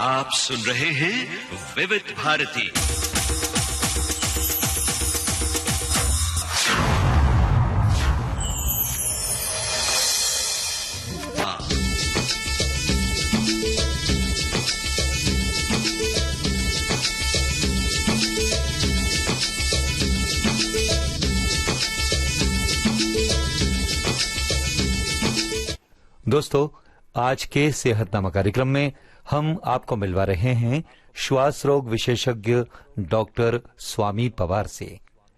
आप सुन रहे हैं विविध भारती। दोस्तों, आज के सेहतनामा कार्यक्रम में हम आपको मिलवा रहे हैं श्वास रोग विशेषज्ञ डॉक्टर स्वामी पवार से।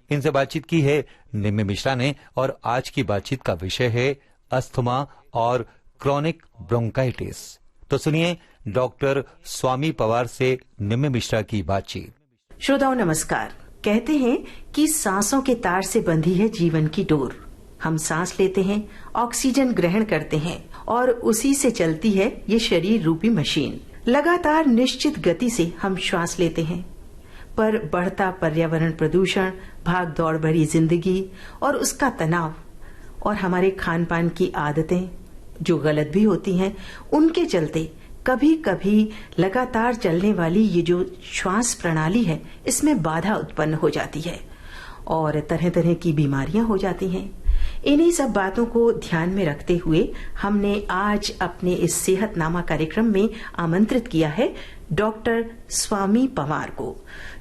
इनसे बातचीत की है निम्मी मिश्रा ने और आज की बातचीत का विषय है अस्थमा और क्रॉनिक ब्रोंकाइटिस। तो सुनिए डॉक्टर स्वामी पवार से निम्मी मिश्रा की बातचीत। श्रोताओं नमस्कार। कहते हैं कि सांसों के तार से बंधी है जीवन की डोर। हम सांस लेते हैं, ऑक्सीजन ग्रहण करते हैं और उसी से चलती है ये शरीर रूपी मशीन। लगातार निश्चित गति से हम श्वास लेते हैं, पर बढ़ता पर्यावरण प्रदूषण, भाग दौड़ भरी जिंदगी और उसका तनाव और हमारे खान पान की आदतें जो गलत भी होती हैं, उनके चलते कभी कभी लगातार चलने वाली ये जो श्वास प्रणाली है, इसमें बाधा उत्पन्न हो जाती है और तरह तरह की बीमारियां हो जाती हैं। इन्हीं सब बातों को ध्यान में रखते हुए हमने आज अपने इस सेहतनामा कार्यक्रम में आमंत्रित किया है डॉक्टर स्वामी पवार को,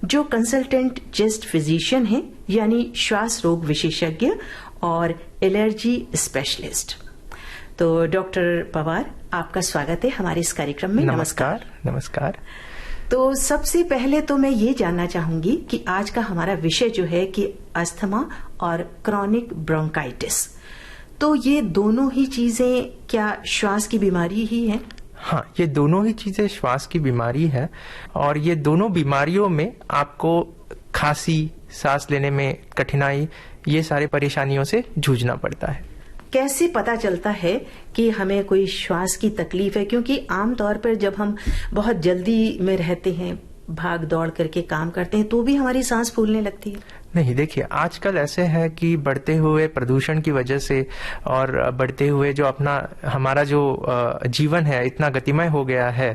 जो कंसल्टेंट चेस्ट फिजिशियन हैं, यानी श्वास रोग विशेषज्ञ और एलर्जी स्पेशलिस्ट। तो डॉक्टर पवार, आपका स्वागत है हमारे इस कार्यक्रम में। नमस्कार। नमस्कार। तो सबसे पहले तो मैं ये जानना चाहूंगी कि आज का हमारा विषय जो है कि अस्थमा और क्रॉनिक ब्रोंकाइटिस, तो ये दोनों ही चीजें क्या श्वास की बीमारी ही है? हाँ, ये दोनों ही चीजें श्वास की बीमारी है और ये दोनों बीमारियों में आपको खांसी, सांस लेने में कठिनाई, ये सारे परेशानियों से जूझना पड़ता है। कैसे पता चलता है कि हमें कोई श्वास की तकलीफ है? क्योंकि आमतौर पर जब हम बहुत जल्दी में रहते हैं, भाग दौड़ करके काम करते हैं, तो भी हमारी सांस फूलने लगती है। नहीं, देखिए, आजकल ऐसे है कि बढ़ते हुए प्रदूषण की वजह से और बढ़ते हुए जो हमारा जो जीवन है इतना गतिमय हो गया है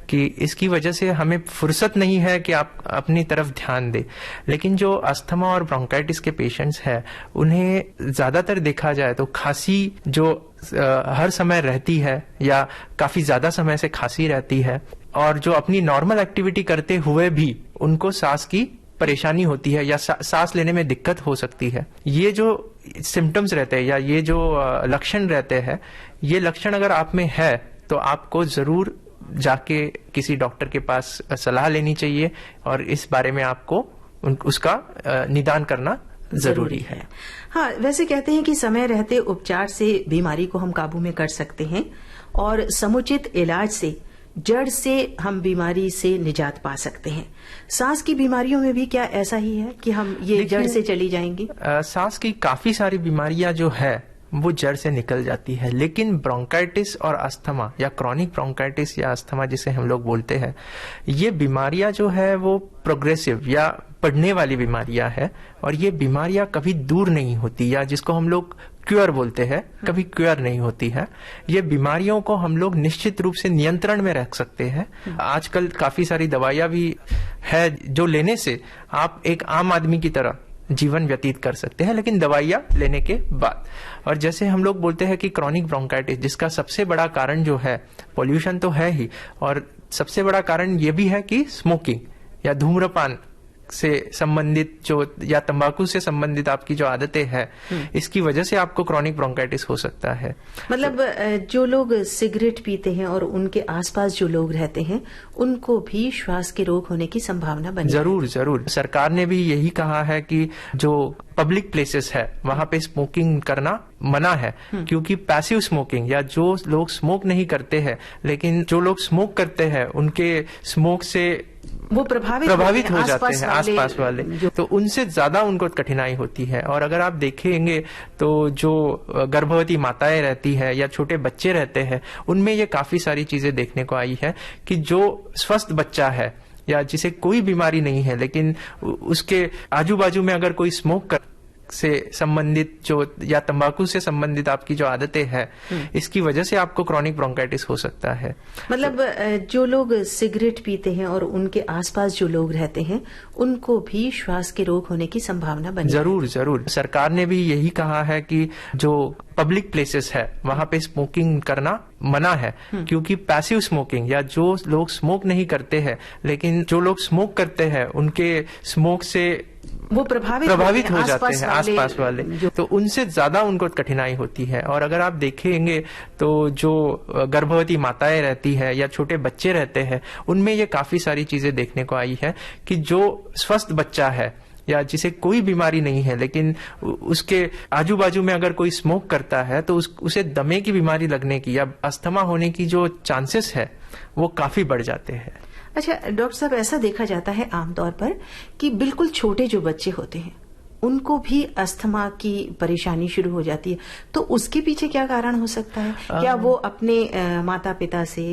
कि इसकी वजह से हमें फुर्सत नहीं है कि आप अपनी तरफ ध्यान दें। लेकिन जो अस्थमा और ब्रोंकाइटिस के पेशेंट्स हैं, उन्हें ज्यादातर देखा जाए तो खांसी जो हर समय रहती है या काफी ज्यादा समय से खांसी रहती है, और जो अपनी नॉर्मल एक्टिविटी करते हुए भी उनको सांस की परेशानी होती है या सांस लेने में दिक्कत हो सकती है। ये जो सिम्टम्स रहते हैं या ये जो लक्षण रहते हैं, ये लक्षण अगर आप में है तो आपको जरूर जाके किसी डॉक्टर के पास सलाह लेनी चाहिए और इस बारे में आपको उसका निदान करना जरूरी है। हाँ, वैसे कहते हैं कि समय रहते उपचार से बीमारी को हम काबू में कर सकते हैं और समुचित इलाज से जड़ से हम बीमारी से निजात पा सकते हैं। सांस की बीमारियों में भी क्या ऐसा ही है कि हम ये जड़ से चली जाएंगी? सांस की काफी सारी बीमारियां जो है वो जड़ से निकल जाती है, लेकिन ब्रोंकाइटिस और अस्थमा या क्रॉनिक ब्रोंकाइटिस या अस्थमा जिसे हम लोग बोलते हैं, ये बीमारियां जो है वो प्रोग्रेसिव या बढ़ने वाली बीमारियां है और ये बीमारियां कभी दूर नहीं होती या जिसको हम लोग क्योर बोलते हैं, कभी क्योर नहीं होती है। ये बीमारियों को हम लोग निश्चित रूप से नियंत्रण में रख सकते हैं। आजकल काफी सारी दवाइयां भी है जो लेने से आप एक आम आदमी की तरह जीवन व्यतीत कर सकते हैं, लेकिन दवाइयां लेने के बाद। और जैसे हम लोग बोलते हैं कि क्रॉनिक ब्रोंकाइटिस, जिसका सबसे बड़ा कारण जो है पोल्यूशन तो है ही, और सबसे बड़ा कारण ये भी है कि स्मोकिंग या धूम्रपान से संबंधित जो या तंबाकू से संबंधित आपकी जो आदतें हैं, इसकी वजह से आपको क्रॉनिक ब्रोंकाइटिस हो सकता है। मतलब जो लोग सिगरेट पीते हैं और उनके आसपास जो लोग रहते हैं, उनको भी श्वास के रोग होने की संभावना बनी? जरूर। सरकार ने भी यही कहा है कि जो पब्लिक प्लेसेस है वहां पे स्मोकिंग करना मना है, क्योंकि पैसिव स्मोकिंग या जो लोग स्मोक नहीं करते हैं लेकिन जो लोग स्मोक करते हैं उनके स्मोक से वो प्रभावित हो जाते हैं आसपास वाले, तो उनसे ज्यादा उनको कठिनाई होती है। और अगर आप देखेंगे तो जो गर्भवती माताएं रहती है या छोटे बच्चे रहते हैं, उनमें ये काफी सारी चीजें देखने को आई है कि जो स्वस्थ बच्चा है या जिसे कोई बीमारी नहीं है लेकिन उसके आजू बाजू में अगर कोई स्मोक कर से संबंधित जो या तंबाकू से संबंधित आपकी जो आदतें हैं, इसकी वजह से आपको क्रॉनिक ब्रोंकाइटिस हो सकता है। मतलब जो लोग सिगरेट पीते हैं और उनके आसपास जो लोग रहते हैं, उनको भी श्वास के रोग होने की संभावना बनी है। जरूर सरकार ने भी यही कहा है कि जो पब्लिक प्लेसेस है वहां पे स्मोकिंग करना मना है, क्योंकि पैसिव स्मोकिंग या जो लोग स्मोक नहीं करते हैं लेकिन जो लोग स्मोक करते हैं उनके स्मोक से वो प्रभावित हो जाते हैं आसपास वाले, तो उनसे ज्यादा उनको कठिनाई होती है। और अगर आप देखेंगे तो जो गर्भवती माताएं रहती है या छोटे बच्चे रहते हैं, उनमें ये काफी सारी चीजें देखने को आई है कि जो स्वस्थ बच्चा है या जिसे कोई बीमारी नहीं है लेकिन उसके आजू बाजू में अगर कोई स्मोक करता है तो उसे दमे की बीमारी लगने की या अस्थमा होने की जो चांसेस है वो काफी बढ़ जाते हैं। अच्छा डॉक्टर साहब, ऐसा देखा जाता है आमतौर पर कि बिल्कुल छोटे जो बच्चे होते हैं उनको भी अस्थमा की परेशानी शुरू हो जाती है, तो उसके पीछे क्या कारण हो सकता है? क्या वो अपने माता पिता से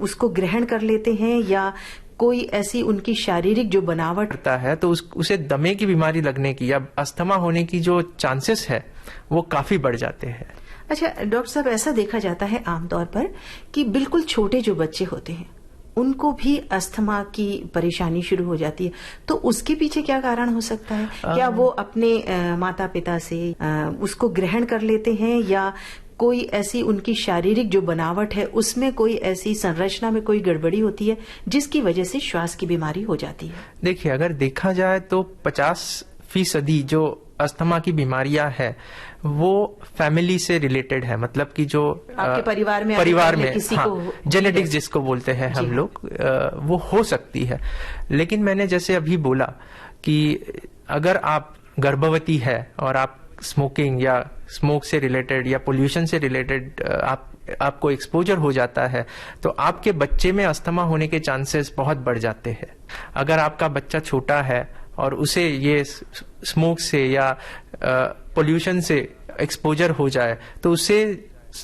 उसको ग्रहण कर लेते हैं या कोई ऐसी उनकी शारीरिक जो बनावट करता है तो उसे दमे की बीमारी लगने की या अस्थमा होने की जो चांसेस है वो काफी बढ़ जाते हैं। अच्छा डॉक्टर साहब, ऐसा देखा जाता है आमतौर पर कि बिल्कुल छोटे जो बच्चे होते हैं उनको भी अस्थमा की परेशानी शुरू हो जाती है, तो उसके पीछे क्या कारण हो सकता है? क्या वो अपने माता पिता से उसको ग्रहण कर लेते हैं या कोई ऐसी उनकी शारीरिक जो बनावट है उसमें कोई ऐसी संरचना में कोई गड़बड़ी होती है जिसकी वजह से श्वास की बीमारी हो जाती है? देखिए, अगर देखा जाए तो 50% जो अस्थमा की बीमारियां है वो फैमिली से रिलेटेड है, मतलब कि जो आपके परिवार में किसी को जेनेटिक्स जिसको बोलते हैं हम लोग, वो हो सकती है। लेकिन मैंने जैसे अभी बोला कि अगर आप गर्भवती है और आप स्मोकिंग या स्मोक से रिलेटेड या पोल्यूशन से रिलेटेड आपको एक्सपोजर हो जाता है तो आपके बच्चे में अस्थमा होने के चांसेस बहुत बढ़ जाते हैं। अगर आपका बच्चा छोटा है और उसे ये स्मोक से या पोल्यूशन से एक्सपोजर हो जाए तो उससे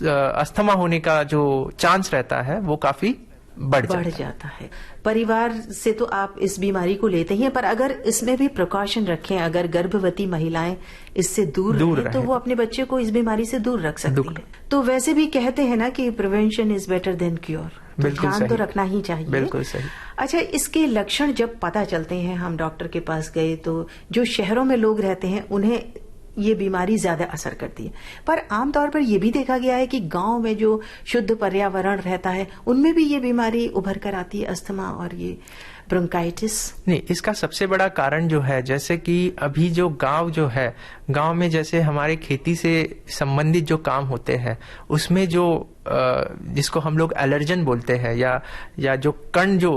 अस्थमा होने का जो चांस रहता है वो काफी बढ़ जाता है। परिवार से तो आप इस बीमारी को लेते ही हैं, पर अगर इसमें भी प्रिकॉशन रखें, अगर गर्भवती महिलाएं इससे दूर रहें तो वो अपने बच्चे को इस बीमारी से दूर रख सकती है। तो वैसे भी कहते हैं ना कि prevention is better than cure, तो ध्यान तो रखना ही चाहिए। बिल्कुल सही। अच्छा, इसके लक्षण जब पता चलते हैं, हम डॉक्टर के पास गए तो जो शहरों में लोग रहते हैं उन्हें ये बीमारी ज्यादा असर करती है, पर आमतौर पर यह भी देखा गया है कि गांव में जो शुद्ध पर्यावरण रहता है उनमें भी ये बीमारी उभर कर आती है, अस्थमा और ये ब्रोंकाइटिस। नहीं, इसका सबसे बड़ा कारण जो है, जैसे कि अभी जो गांव जो है, गांव में जैसे हमारे खेती से संबंधित जो काम होते हैं उसमें जो जिसको हम लोग एलर्जन बोलते हैं या जो कण जो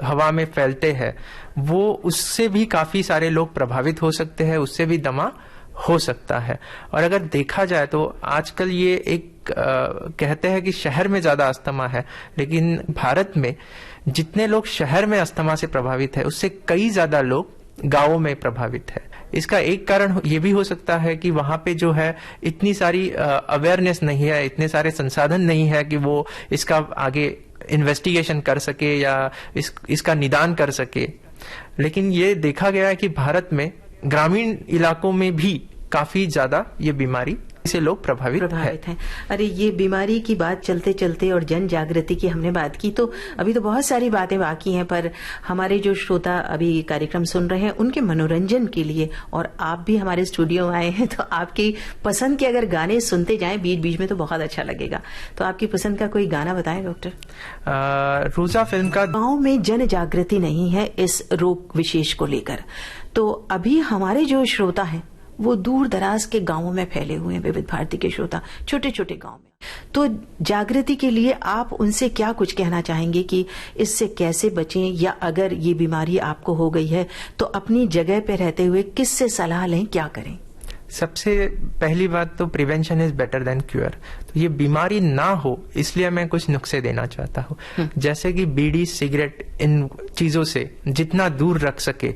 हवा में फैलते हैं वो उससे भी काफी सारे लोग प्रभावित हो सकते हैं, उससे भी दमा हो सकता है। और अगर देखा जाए तो आजकल ये एक कहते हैं कि शहर में ज्यादा अस्थमा है, लेकिन भारत में जितने लोग शहर में अस्थमा से प्रभावित है उससे कई ज्यादा लोग गांवों में प्रभावित है। इसका एक कारण ये भी हो सकता है कि वहां पे जो है इतनी सारी अवेयरनेस नहीं है, इतने सारे संसाधन नहीं है कि वो इसका आगे इन्वेस्टिगेशन कर सके या इसका निदान कर सके। लेकिन ये देखा गया है कि भारत में ग्रामीण इलाकों में भी काफी ज्यादा ये बीमारी से लोग प्रभावित हैं। अरे, ये बीमारी की बात चलते चलते और जन जागृति की हमने बात की, तो अभी तो बहुत सारी बातें बाकी हैं, पर हमारे जो श्रोता अभी कार्यक्रम सुन रहे हैं उनके मनोरंजन के लिए, और आप भी हमारे स्टूडियो में आए हैं तो आपकी पसंद के अगर गाने सुनते जाएं बीच बीच में तो बहुत अच्छा लगेगा। तो आपकी पसंद का कोई गाना बताएं डॉक्टर। रोजा फिल्म का। गाँव में जन जागृति नहीं है इस रोग विशेष को लेकर, तो अभी हमारे जो श्रोता हैं वो दूर दराज के गांवों में फैले हुए हैं, विविध भारती के श्रोता छोटे छोटे गांव में। तो जागृति के लिए आप उनसे क्या कुछ कहना चाहेंगे कि इससे कैसे बचें, या अगर ये बीमारी आपको हो गई है तो अपनी जगह पे रहते हुए किससे सलाह लें, क्या करें? सबसे पहली बात तो prevention is better than cure. तो ये बीमारी ना हो इसलिए मैं कुछ नुस्खे देना चाहता हूँ, जैसे कि बीड़ी, सिगरेट, इन चीजों से जितना दूर रख सके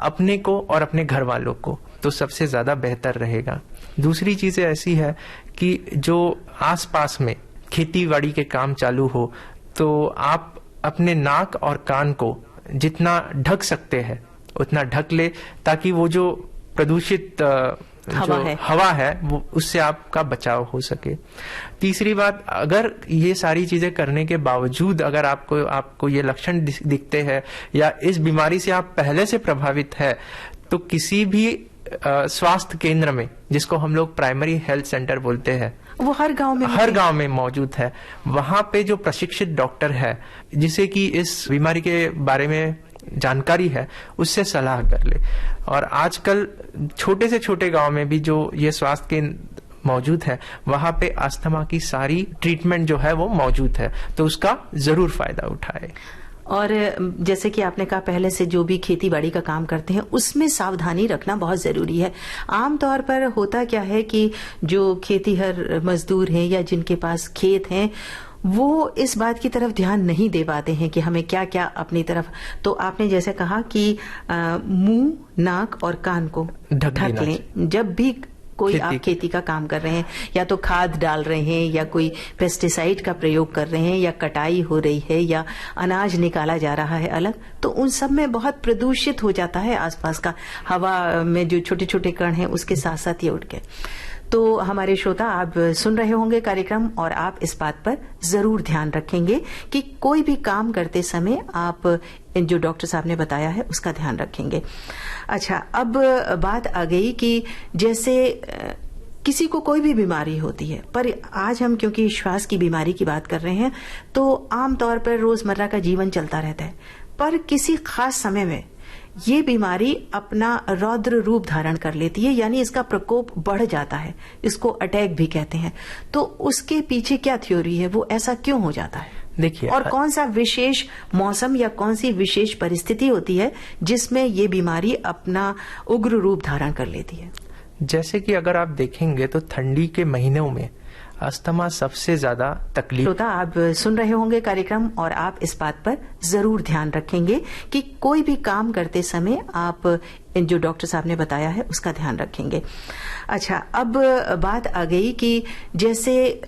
अपने को और अपने घर वालों को, तो सबसे ज्यादा बेहतर रहेगा। दूसरी चीजें ऐसी है कि जो आसपास में खेती बाड़ी के काम चालू हो तो आप अपने नाक और कान को जितना ढक सकते हैं उतना ढक ले, ताकि वो जो प्रदूषित हवा है वो उससे आपका बचाव हो सके। तीसरी बात, अगर ये सारी चीजें करने के बावजूद अगर आपको ये लक्षण दिखते हैं या इस बीमारी से आप पहले से प्रभावित है, तो किसी भी स्वास्थ्य केंद्र में, जिसको हम लोग प्राइमरी हेल्थ सेंटर बोलते हैं, वो हर गांव में मौजूद है, वहां पे जो प्रशिक्षित डॉक्टर है जिसे कि इस बीमारी के बारे में जानकारी है, उससे सलाह कर ले। और आजकल छोटे से छोटे गांव में भी जो ये स्वास्थ्य केंद्र मौजूद है, वहां पे अस्थमा की सारी ट्रीटमेंट जो है वो मौजूद है, तो उसका जरूर फायदा उठाए। और जैसे कि आपने कहा, पहले से जो भी खेती बाड़ी का काम करते हैं उसमें सावधानी रखना बहुत जरूरी है। आमतौर पर होता क्या है कि जो खेतीहर मजदूर हैं या जिनके पास खेत हैं, वो इस बात की तरफ ध्यान नहीं दे पाते हैं कि हमें क्या क्या अपनी तरफ। तो आपने जैसे कहा कि मुंह, नाक और कान को ढक लें जब भी कोई आप खेती का काम कर रहे हैं, या तो खाद डाल रहे हैं या कोई पेस्टिसाइड का प्रयोग कर रहे हैं या कटाई हो रही है या अनाज निकाला जा रहा है अलग, तो उन सब में बहुत प्रदूषित हो जाता है आसपास का। हवा में जो छोटे छोटे कण हैं उसके साथ साथ ये उड़ के। तो हमारे श्रोता, आप सुन रहे होंगे कार्यक्रम और आप इस बात पर जरूर ध्यान रखेंगे कि कोई भी काम करते समय आप जो डॉक्टर साहब ने बताया है उसका ध्यान रखेंगे। अच्छा, अब बात आ गई कि जैसे किसी को कोई भी बीमारी होती है, पर आज हम क्योंकि श्वास की बीमारी की बात कर रहे हैं, तो आमतौर पर रोजमर्रा का जीवन चलता रहता है, पर किसी खास समय में ये बीमारी अपना रौद्र रूप धारण कर लेती है, यानी इसका प्रकोप बढ़ जाता है, इसको अटैक भी कहते हैं। तो उसके पीछे क्या थ्योरी है, वो ऐसा क्यों हो जाता है? देखिए, और कौन सा विशेष मौसम या कौन सी विशेष परिस्थिति होती है जिसमें ये बीमारी अपना उग्र रूप धारण कर लेती है? जैसे कि अगर आप देखेंगे तो ठंडी के महीनों में अस्थमा सबसे ज्यादा तकलीफ। श्रोता, आप सुन रहे होंगे कार्यक्रम और आप इस बात पर जरूर ध्यान रखेंगे कि कोई भी काम करते समय आप जो डॉक्टर साहब ने बताया है उसका ध्यान रखेंगे। अच्छा, अब बात आ गई कि जैसे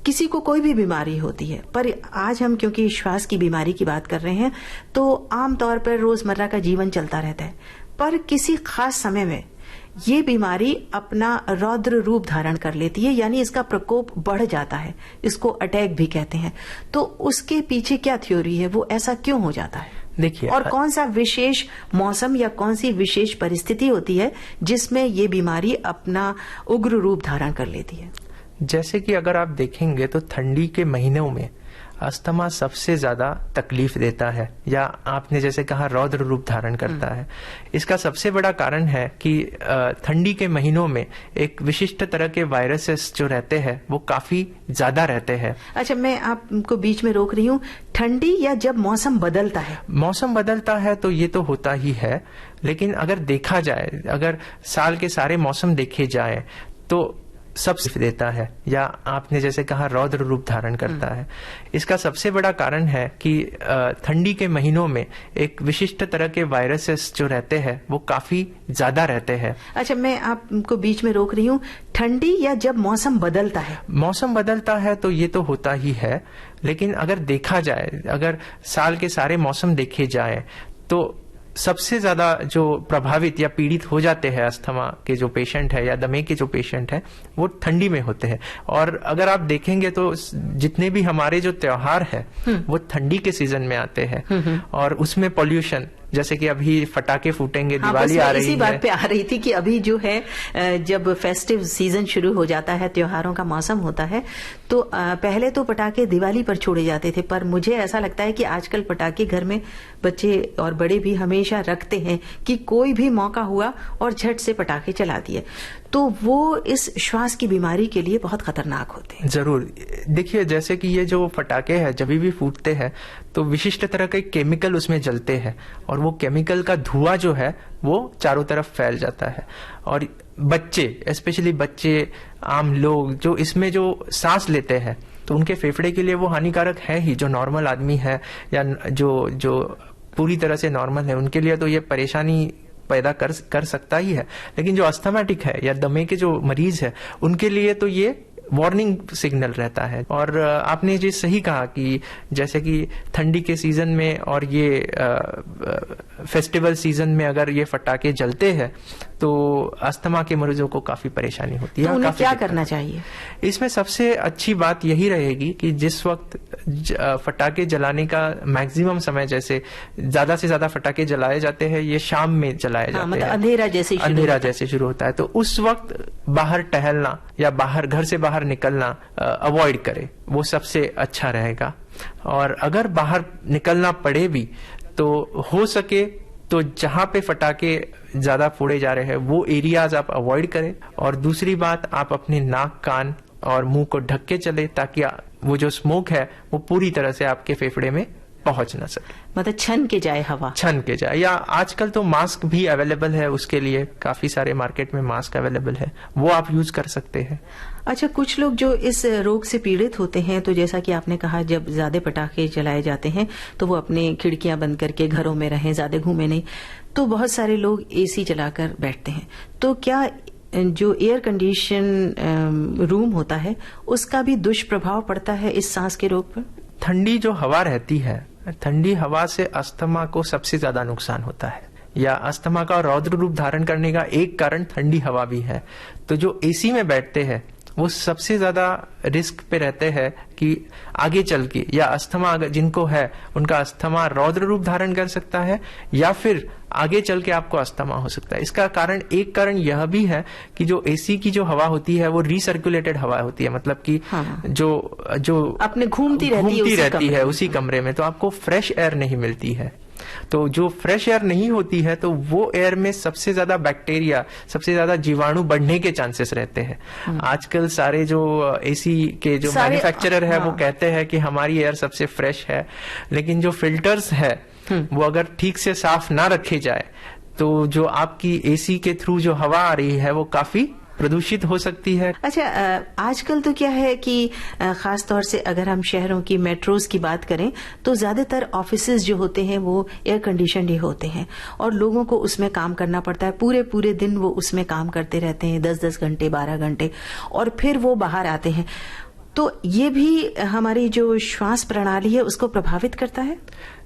किसी को कोई भी बीमारी होती है, पर आज हम क्योंकि श्वास की बीमारी की बात कर रहे हैं, तो आमतौर पर रोजमर्रा का जीवन चलता रहता है, पर किसी खास समय में ये बीमारी अपना रौद्र रूप धारण कर लेती है, यानी इसका प्रकोप बढ़ जाता है, इसको अटैक भी कहते हैं। तो उसके पीछे क्या थ्योरी है, वो ऐसा क्यों हो जाता है? देखिए, और कौन सा विशेष मौसम या कौन सी विशेष परिस्थिति होती है जिसमें ये बीमारी अपना उग्र रूप धारण कर लेती है? जैसे कि अगर आप देखेंगे तो ठंडी के महीनों में अस्थमा सबसे ज्यादा तकलीफ देता है, या आपने जैसे कहा रौद्र रूप धारण करता है। इसका सबसे बड़ा कारण है कि ठंडी के महीनों में एक विशिष्ट तरह के वायरसेस जो रहते हैं वो काफी ज्यादा रहते हैं। अच्छा, मैं आपको बीच में रोक रही हूँ। ठंडी या जब मौसम बदलता है? मौसम बदलता है तो ये तो होता ही है, लेकिन अगर देखा जाए, अगर साल के सारे मौसम देखे जाए तो सब देता है, या आपने जैसे कहा रौद्र रूप धारण करता है। इसका सबसे बड़ा कारण है कि ठंडी के महीनों में एक विशिष्ट तरह के वायरसेस जो रहते हैं वो काफी ज्यादा रहते हैं। अच्छा, मैं आपको बीच में रोक रही हूँ। ठंडी या जब मौसम बदलता है? मौसम बदलता है तो ये तो होता ही है, लेकिन अगर देखा जाए, अगर साल के सारे मौसम देखे जाए तो सबसे ज्यादा जो प्रभावित या पीड़ित हो जाते हैं अस्थमा के जो पेशेंट है या दमे के जो पेशेंट है वो ठंडी में होते हैं। और अगर आप देखेंगे तो जितने भी हमारे जो त्योहार है वो ठंडी के सीजन में आते हैं, और उसमें पॉल्यूशन, जैसे कि अभी फटाके फूटेंगे, दिवाली आ रही है। इसी बात पे आ रही थी कि अभी जो है जब फेस्टिव सीजन शुरू हो जाता है, त्योहारों का मौसम होता है, तो पहले तो पटाखे दिवाली पर छोड़े जाते थे, पर मुझे ऐसा लगता है कि आजकल पटाखे घर में बच्चे और बड़े भी हमेशा रखते हैं कि कोई भी मौका हुआ और झट से पटाखे चला दिए, तो वो इस श्वास की बीमारी के लिए बहुत खतरनाक होते हैं। जरूर। देखिए, जैसे कि ये जो पटाखे हैं जब भी फूटते हैं तो विशिष्ट तरह के केमिकल उसमें जलते हैं, और वो केमिकल का धुआं जो है वो चारों तरफ फैल जाता है। और बच्चे, स्पेशली बच्चे, आम लोग जो इसमें जो सांस लेते हैं तो उनके फेफड़े के लिए वो हानिकारक है ही। जो नॉर्मल आदमी है या जो पूरी तरह से नॉर्मल है उनके लिए तो ये परेशानी पैदा कर सकता ही है, लेकिन जो अस्थमेटिक है या दमे के जो मरीज है उनके लिए तो ये वार्निंग सिग्नल रहता है। और आपने जो सही कहा कि जैसे कि ठंडी के सीजन में और ये फेस्टिवल सीजन में अगर ये फटाके जलते हैं तो अस्थमा के मरीजों को काफी परेशानी होती है। तो उन्हें काफी क्या करना चाहिए? इसमें सबसे अच्छी बात यही रहेगी कि जिस वक्त फटाके जलाने का मैक्सिमम समय, जैसे ज्यादा से ज्यादा फटाके जलाए जाते हैं ये शाम में जलाए जाते मतलब हैं, अंधेरा जैसे शुरू होता है, तो उस वक्त बाहर टहलना या घर से बाहर निकलना अवॉइड करे, वो सबसे अच्छा रहेगा। और अगर बाहर निकलना पड़े भी तो हो सके तो जहां पे फटाके ज्यादा फोड़े जा रहे हैं वो एरियाज आप अवॉइड करें। और दूसरी बात, आप अपने नाक, कान और मुंह को ढक के चले ताकि वो जो स्मोक है वो पूरी तरह से आपके फेफड़े में पहुंच ना सके, मतलब छन के जाए हवा, छन के जाए। या आजकल तो मास्क भी अवेलेबल है, उसके लिए काफी सारे मार्केट में मास्क अवेलेबल है, वो आप यूज कर सकते हैं। अच्छा, कुछ लोग जो इस रोग से पीड़ित होते हैं, तो जैसा कि आपने कहा जब ज्यादा पटाखे जलाए जाते हैं तो वो अपने खिड़कियां बंद करके घरों में रहें, ज्यादा घूमे नहीं, तो बहुत सारे लोग एसी चलाकर बैठते हैं। तो क्या जो एयर कंडीशन रूम होता है उसका भी दुष्प्रभाव पड़ता है इस सांस के रोग पर? ठंडी जो हवा रहती है, ठंडी हवा से अस्थमा को सबसे ज्यादा नुकसान होता है, या अस्थमा का रौद्र रूप धारण करने का एक कारण ठंडी हवा भी है। तो जो एसी में बैठते हैं वो सबसे ज्यादा रिस्क पे रहते हैं कि आगे चल के, या अस्थमा अगर जिनको है उनका अस्थमा रौद्र रूप धारण कर सकता है, या फिर आगे चल के आपको अस्थमा हो सकता है। इसका कारण, एक कारण यह भी है कि जो एसी की जो हवा होती है वो रिसर्कुलेटेड हवा होती है, मतलब कि जो अपने घूमती रहती है उसी कमरे में, तो आपको फ्रेश एयर नहीं मिलती है। तो जो फ्रेश एयर नहीं होती है तो वो एयर में सबसे ज्यादा बैक्टीरिया, सबसे ज्यादा जीवाणु बढ़ने के चांसेस रहते हैं। आजकल सारे जो एसी के जो मैन्युफैक्चरर है वो कहते हैं कि हमारी एयर सबसे फ्रेश है, लेकिन जो फिल्टर्स है वो अगर ठीक से साफ ना रखे जाए तो जो आपकी एसी के थ्रू जो हवा आ रही है वो काफी प्रदूषित हो सकती है। अच्छा, आजकल तो क्या है कि खास तौर से अगर हम शहरों की मेट्रोज की बात करें तो ज्यादातर ऑफिसेज जो होते हैं वो एयर कंडीशनड ही होते हैं और लोगों को उसमें काम करना पड़ता है। पूरे पूरे दिन वो उसमें काम करते रहते हैं, 10-10 घंटे, 12 घंटे, और फिर वो बाहर आते हैं। तो ये भी हमारी जो श्वास प्रणाली है उसको प्रभावित करता है।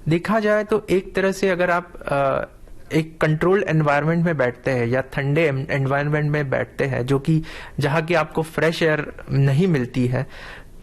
देखा जाए तो एक तरह से अगर आप एक कंट्रोल्ड एनवायरनमेंट में बैठते हैं या ठंडे एनवायरनमेंट में बैठते हैं, जो कि जहां की आपको फ्रेश एयर नहीं मिलती है,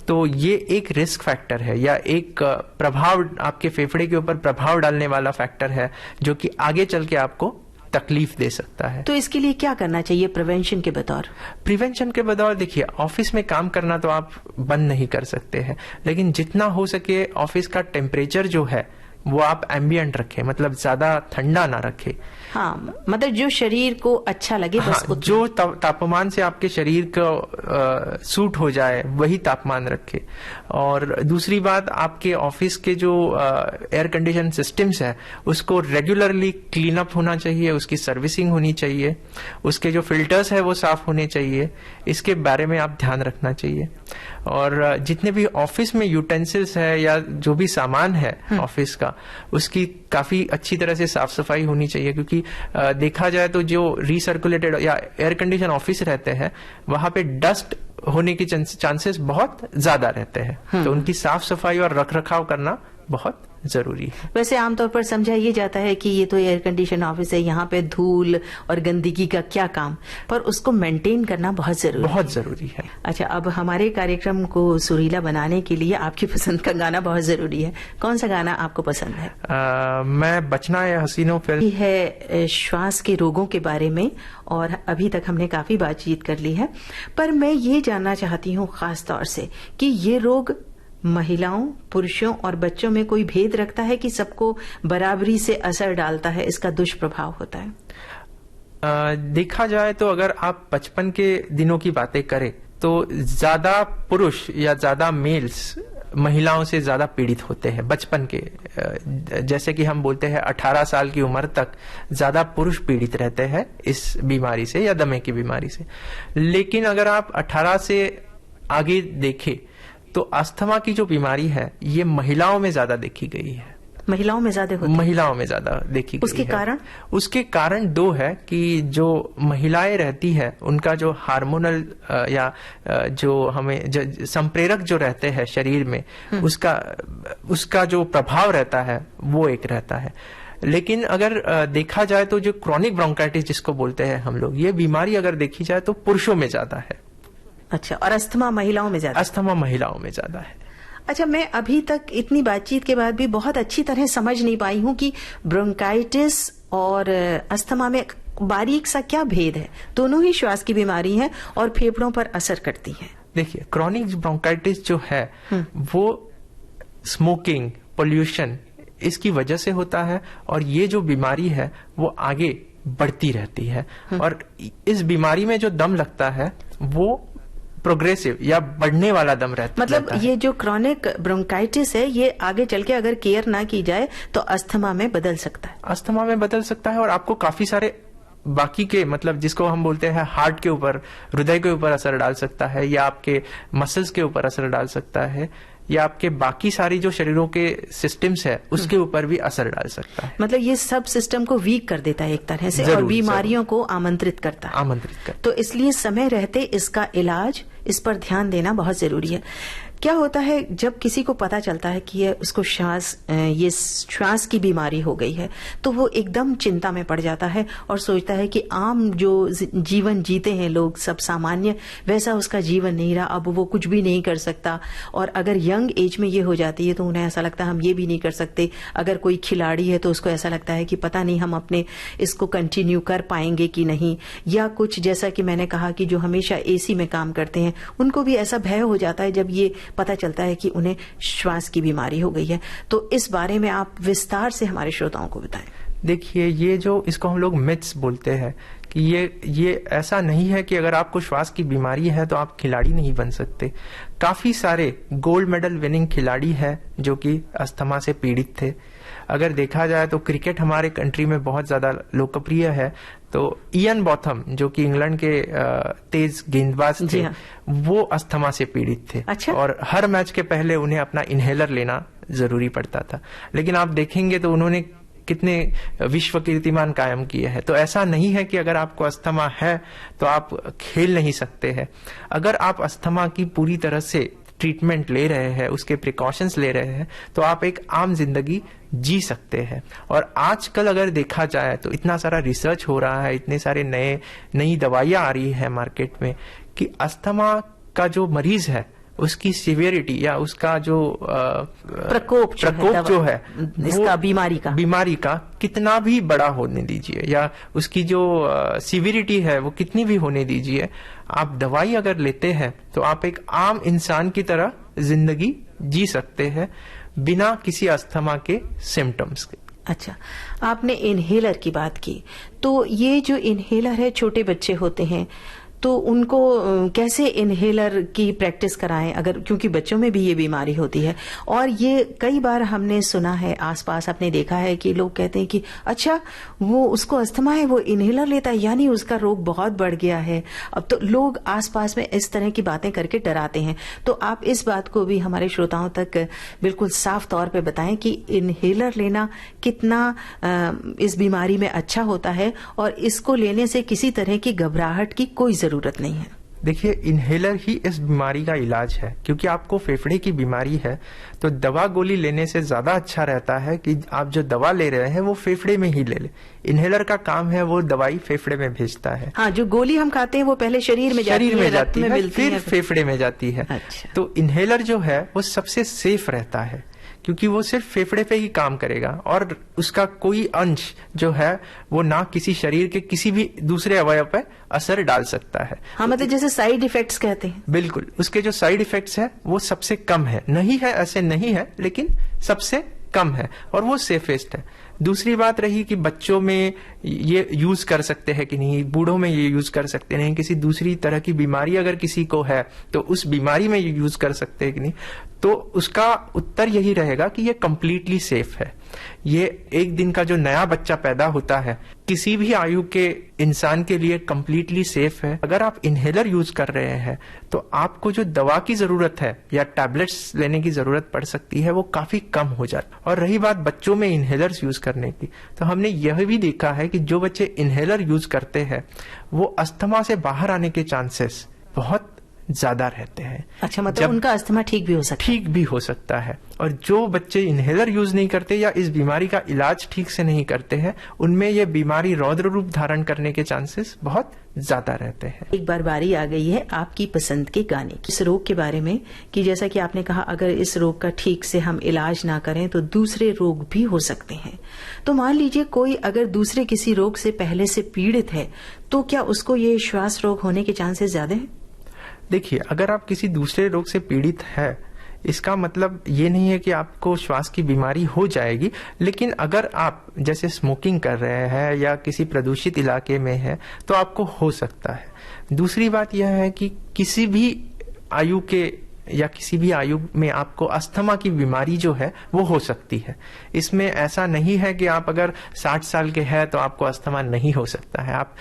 तो ये एक रिस्क फैक्टर है या एक प्रभाव, आपके फेफड़े के ऊपर प्रभाव डालने वाला फैक्टर है जो कि आगे चल के आपको तकलीफ दे सकता है। तो इसके लिए क्या करना चाहिए प्रिवेंशन के बतौर? प्रिवेंशन के बतौर देखिए, ऑफिस में काम करना तो आप बंद नहीं कर सकते हैं, लेकिन जितना हो सके ऑफिस का टेम्परेचर जो है वो आप एम्बिएंट रखें, मतलब ज्यादा ठंडा ना रखें। हाँ, मतलब जो शरीर को अच्छा लगे बस जो तापमान से आपके शरीर को सूट हो जाए वही तापमान रखे। और दूसरी बात, आपके ऑफिस के जो एयर कंडीशन सिस्टम्स है उसको रेगुलरली क्लीन अप होना चाहिए, उसकी सर्विसिंग होनी चाहिए, उसके जो फिल्टर्स है वो साफ होने चाहिए, इसके बारे में आप ध्यान रखना चाहिए। और जितने भी ऑफिस में यूटेंसिल्स है या जो भी सामान है ऑफिस का, उसकी काफी अच्छी तरह से साफ सफाई होनी चाहिए, क्योंकि देखा जाए तो जो रिसर्कुलेटेड या एयर कंडीशन ऑफिस रहते हैं वहां पे डस्ट होने की चांसेस बहुत ज्यादा रहते हैं, तो उनकी साफ सफाई और रखरखाव करना बहुत जरूरी है। वैसे आमतौर पर समझा ये जाता है कि ये तो एयर कंडीशन ऑफिस है, यहाँ पे धूल और गंदगी का क्या काम, पर उसको मेंटेन करना बहुत जरूरी है। अच्छा, अब हमारे कार्यक्रम को सुरीला बनाने के लिए आपकी पसंद का गाना बहुत जरूरी है। कौन सा गाना आपको पसंद है? मैं बचना है हसीनों फिल्म है श्वास के रोगों के बारे में, और अभी तक हमने काफी बातचीत कर ली है, पर मैं ये जानना चाहती हूँ खास तौर से कि ये रोग महिलाओं, पुरुषों और बच्चों में कोई भेद रखता है कि सबको बराबरी से असर डालता है, इसका दुष्प्रभाव होता है? देखा जाए तो अगर आप बचपन के दिनों की बातें करें तो ज्यादा पुरुष या ज्यादा मेल्स महिलाओं से ज्यादा पीड़ित होते हैं बचपन के। जैसे कि हम बोलते हैं 18 साल की उम्र तक ज्यादा पुरुष पीड़ित रहते हैं इस बीमारी से या दमे की बीमारी से। लेकिन अगर आप 18 से आगे देखें तो अस्थमा की जो बीमारी है ये महिलाओं में ज्यादा देखी गई है। महिलाओं में ज्यादा होती है? महिलाओं में ज्यादा देखी गई उसके है। कारण? उसके कारण दो है कि जो महिलाएं रहती है उनका जो हार्मोनल या जो हमें संप्रेरक जो रहते हैं शरीर में, उसका जो प्रभाव रहता है वो एक रहता है। लेकिन अगर देखा जाए तो जो क्रॉनिक ब्रोंकाइटिस जिसको बोलते हैं हम लोग, ये बीमारी अगर देखी जाए तो पुरुषों में ज्यादा है। अच्छा, और अस्थमा महिलाओं में ज्यादा? अस्थमा महिलाओं में ज्यादा है। अच्छा, मैं अभी तक इतनी बातचीत के बाद भी बहुत अच्छी तरह समझ नहीं पाई हूं कि ब्रोंकाइटिस और अस्थमा में बारीक सा क्या भेद है। दोनों ही श्वास की बीमारी है और फेफड़ों पर असर करती है। देखिए, क्रॉनिक ब्रोंकाइटिस जो है वो स्मोकिंग, पोल्यूशन, इसकी वजह से होता है और ये जो बीमारी है वो आगे बढ़ती रहती है। और इस बीमारी में जो दम लगता है वो प्रोग्रेसिव या बढ़ने वाला दम रहता मतलब है। ये जो क्रॉनिक ब्रोंकाइटिस है ये आगे चल के अगर केयर ना की जाए तो अस्थमा में बदल सकता है। अस्थमा में बदल सकता है और आपको काफी सारे बाकी के, मतलब जिसको हम बोलते हैं हार्ट के ऊपर, हृदय के ऊपर असर डाल सकता है, या आपके मसल्स के ऊपर असर डाल सकता है, या आपके बाकी सारी जो शरीरों के सिस्टम्स है उसके ऊपर भी असर डाल सकता है। मतलब ये सब सिस्टम को वीक कर देता है एक तरह से, और बीमारियों को आमंत्रित करता है। तो इसलिए समय रहते इसका इलाज, इस पर ध्यान देना बहुत जरूरी है। क्या होता है जब किसी को पता चलता है कि उसको ये श्वास की बीमारी हो गई है, तो वो एकदम चिंता में पड़ जाता है और सोचता है कि आम जो जीवन जीते हैं लोग सब सामान्य, वैसा उसका जीवन नहीं रहा, अब वो कुछ भी नहीं कर सकता। और अगर यंग एज में ये हो जाती है तो उन्हें ऐसा लगता है हम ये भी नहीं कर सकते। अगर कोई खिलाड़ी है तो उसको ऐसा लगता है कि पता नहीं हम अपने इसको कंटिन्यू कर पाएंगे कि नहीं। या कुछ जैसा कि मैंने कहा कि जो हमेशा एसी में काम करते हैं उनको भी ऐसा भय हो जाता है जब ये पता चलता है कि उन्हें श्वास की बीमारी हो गई है। तो इस बारे में आप विस्तार से हमारे श्रोताओं को बताएं। देखिए, ये जो इसको हम लोग मिथ्स बोलते हैं कि ये ऐसा नहीं है कि अगर आपको श्वास की बीमारी है तो आप खिलाड़ी नहीं बन सकते। काफी सारे गोल्ड मेडल विनिंग खिलाड़ी हैं जो कि अस्थमा से पीड़ित थे। अगर देखा जाए तो क्रिकेट हमारे कंट्री में बहुत ज्यादा लोकप्रिय है। तो इयन बॉथम जो कि इंग्लैंड के तेज गेंदबाज थे, वो अस्थमा से पीड़ित थे। अच्छा? और हर मैच के पहले उन्हें अपना इनहेलर लेना जरूरी पड़ता था। लेकिन आप देखेंगे तो उन्होंने कितने विश्व कीर्तिमान कायम किए हैं। तो ऐसा नहीं है कि अगर आपको अस्थमा है तो आप खेल नहीं सकते हैं। अगर आप अस्थमा की पूरी तरह से ट्रीटमेंट ले रहे हैं, उसके प्रिकॉशंस ले रहे हैं, तो आप एक आम जिंदगी जी सकते हैं। और आजकल अगर देखा जाए तो इतना सारा रिसर्च हो रहा है, इतने सारे नई दवाइयां आ रही है मार्केट में कि अस्थमा का जो मरीज है उसकी सिवियरिटी या उसका जो प्रकोप जो है इसका बीमारी का कितना भी बड़ा होने दीजिए, या उसकी जो सिवियरिटी है वो कितनी भी होने दीजिए, आप दवाई अगर लेते हैं तो आप एक आम इंसान की तरह जिंदगी जी सकते हैं बिना किसी अस्थमा के सिम्टम्स के। अच्छा, आपने इनहेलर की बात की, तो ये जो इनहेलर है, छोटे बच्चे होते हैं तो उनको कैसे इनहेलर की प्रैक्टिस कराएं, अगर, क्योंकि बच्चों में भी ये बीमारी होती है। और ये कई बार हमने सुना है, आसपास आपने देखा है कि लोग कहते हैं कि अच्छा वो उसको अस्थमा है, वो इनहेलर लेता है, यानी उसका रोग बहुत बढ़ गया है। अब तो लोग आसपास में इस तरह की बातें करके डराते हैं। तो आप इस बात को भी हमारे श्रोताओं तक बिल्कुल साफ तौर पे बताएं कि इनहेलर लेना कितना इस बीमारी में अच्छा होता है और इसको लेने से किसी तरह की घबराहट की कोई जरूरत नहीं है। देखिए, इनहेलर ही इस बीमारी का इलाज है, क्योंकि आपको फेफड़े की बीमारी है तो दवा गोली लेने से ज्यादा अच्छा रहता है कि आप जो दवा ले रहे हैं वो फेफड़े में ही ले ले। इनहेलर का काम है वो दवाई फेफड़े में भेजता है। हाँ, जो गोली हम खाते हैं वो पहले शरीर में जाती है, फिर फेफड़े में जाती है। अच्छा। तो इनहेलर जो है वो सबसे सेफ रहता है क्योंकि वो सिर्फ फेफड़े पे ही काम करेगा और उसका कोई अंश जो है वो ना किसी शरीर के किसी भी दूसरे अवयव पे असर डाल सकता है। हाँ, मतलब जैसे साइड इफेक्ट्स कहते हैं। बिल्कुल, उसके जो साइड इफेक्ट्स है वो सबसे कम है, नहीं है ऐसे नहीं है, लेकिन सबसे कम है और वो सेफेस्ट है। दूसरी बात रही कि बच्चों में ये यूज कर सकते हैं कि नहीं, बूढ़ों में ये यूज कर सकते नहीं, किसी दूसरी तरह की बीमारी अगर किसी को है तो उस बीमारी में ये यूज कर सकते हैं कि नहीं, तो उसका उत्तर यही रहेगा कि ये कंप्लीटली सेफ है। ये एक दिन का जो नया बच्चा पैदा होता है किसी भी आयु के इंसान के लिए कंप्लीटली सेफ है। अगर आप इनहेलर यूज कर रहे हैं तो आपको जो दवा की जरूरत है या टैबलेट्स लेने की जरूरत पड़ सकती है वो काफी कम हो जाती है। और रही बात बच्चों में इनहेलर्स यूज करने की, तो हमने यह भी देखा है कि जो बच्चे इनहेलर यूज करते हैं वो अस्थमा से बाहर आने के चांसेस बहुत ज्यादा रहते हैं। अच्छा, मतलब उनका अस्थमा ठीक भी हो सकता है। और जो बच्चे इनहेलर यूज नहीं करते या इस बीमारी का इलाज ठीक से नहीं करते हैं उनमें यह बीमारी रौद्र रूप धारण करने के चांसेस बहुत ज्यादा रहते हैं। एक बार बारी आ गई है आपकी पसंद के गाने की, इस रोग के बारे में कि जैसा कि आपने कहा अगर इस रोग का ठीक से हम इलाज ना करें तो दूसरे रोग भी हो सकते हैं। तो मान लीजिए कोई अगर दूसरे किसी रोग से पहले से पीड़ित है तो क्या उसको ये श्वास रोग होने के चांसेस ज्यादा हैं? देखिए, अगर आप किसी दूसरे रोग से पीड़ित है इसका मतलब ये नहीं है कि आपको श्वास की बीमारी हो जाएगी, लेकिन अगर आप जैसे स्मोकिंग कर रहे हैं या किसी प्रदूषित इलाके में है तो आपको हो सकता है। दूसरी बात यह है कि किसी भी आयु के या किसी भी आयु में आपको अस्थमा की बीमारी जो है वो हो सकती है। इसमें ऐसा नहीं है कि आप अगर 60 साल के हैं तो आपको अस्थमा नहीं हो सकता है, आप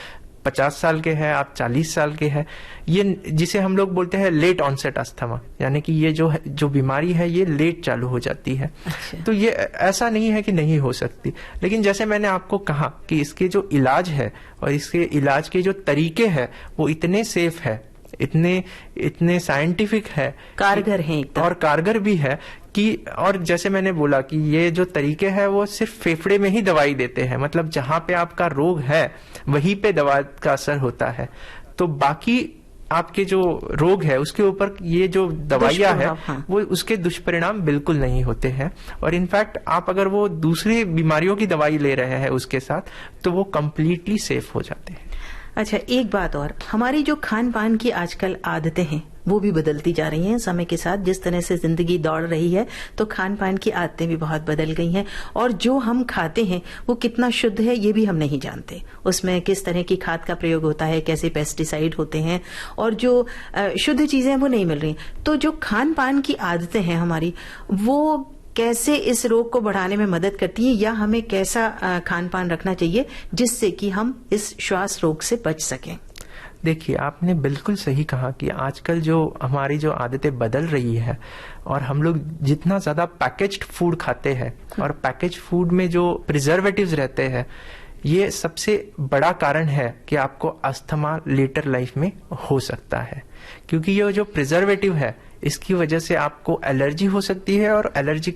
50 साल के हैं, आप 40 साल के हैं, ये जिसे हम लोग बोलते हैं लेट ऑनसेट अस्थमा, यानी कि ये जो बीमारी है ये लेट चालू हो जाती है। अच्छा। तो ये ऐसा नहीं है कि नहीं हो सकती, लेकिन जैसे मैंने आपको कहा कि इसके जो इलाज है और इसके इलाज के जो तरीके हैं वो इतने सेफ है, इतने साइंटिफिक है, कारगर हैं एकदम। और कारगर भी है कि, और जैसे मैंने बोला कि ये जो तरीके हैं वो सिर्फ फेफड़े में ही दवाई देते हैं, मतलब जहां पे आपका रोग है वहीं पे दवा का असर होता है। तो बाकी आपके जो रोग है उसके ऊपर ये जो दवाइयां है हाँ। वो उसके दुष्परिणाम बिल्कुल नहीं होते हैं। और इनफैक्ट आप अगर वो दूसरी बीमारियों की दवाई ले रहे हैं उसके साथ तो वो कंप्लीटली सेफ हो जाते हैं। अच्छा, एक बात और, हमारी जो खान पान की आजकल आदतें हैं वो भी बदलती जा रही हैं समय के साथ। जिस तरह से जिंदगी दौड़ रही है तो खान पान की आदतें भी बहुत बदल गई हैं, और जो हम खाते हैं वो कितना शुद्ध है ये भी हम नहीं जानते। उसमें किस तरह की खाद का प्रयोग होता है, कैसे पेस्टिसाइड होते हैं, और जो शुद्ध चीजें हैं वो नहीं मिल रही। तो जो खान पान की आदतें हैं हमारी, वो कैसे इस रोग को बढ़ाने में मदद करती है, या हमें कैसा खान पान रखना चाहिए जिससे कि हम इस श्वास रोग से बच सकें? देखिए, आपने बिल्कुल सही कहा कि आजकल जो हमारी जो आदतें बदल रही है और हम लोग जितना ज्यादा पैकेज्ड फूड खाते हैं और पैकेज फूड में जो प्रिजर्वेटिव्स रहते हैं, ये सबसे बड़ा कारण है कि आपको अस्थमा लेटर लाइफ में हो सकता है। क्योंकि ये जो प्रिजर्वेटिव है इसकी वजह से आपको एलर्जी हो सकती है और एलर्जी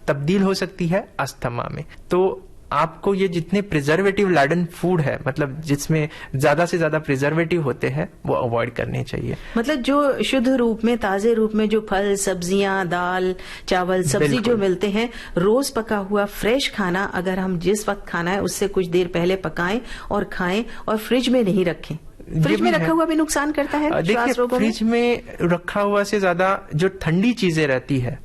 तब्दील हो सकती है अस्थमा में। तो आपको ये जितने प्रिजर्वेटिव लाडन फूड है, मतलब जिसमें ज्यादा से ज्यादा प्रिजर्वेटिव होते हैं, वो अवॉइड करने चाहिए। मतलब जो शुद्ध रूप में, ताजे रूप में जो फल, सब्जियां, दाल, चावल, सब्जी जो मिलते हैं, रोज पका हुआ फ्रेश खाना अगर हम जिस वक्त खाना है उससे कुछ देर पहले पकाएं और खाएं, और फ्रिज में नहीं रखें। फ्रिज में रखा हुआ भी नुकसान करता है। देखिए, फ्रिज में रखा हुआ से ज्यादा जो ठंडी चीजें रहती है,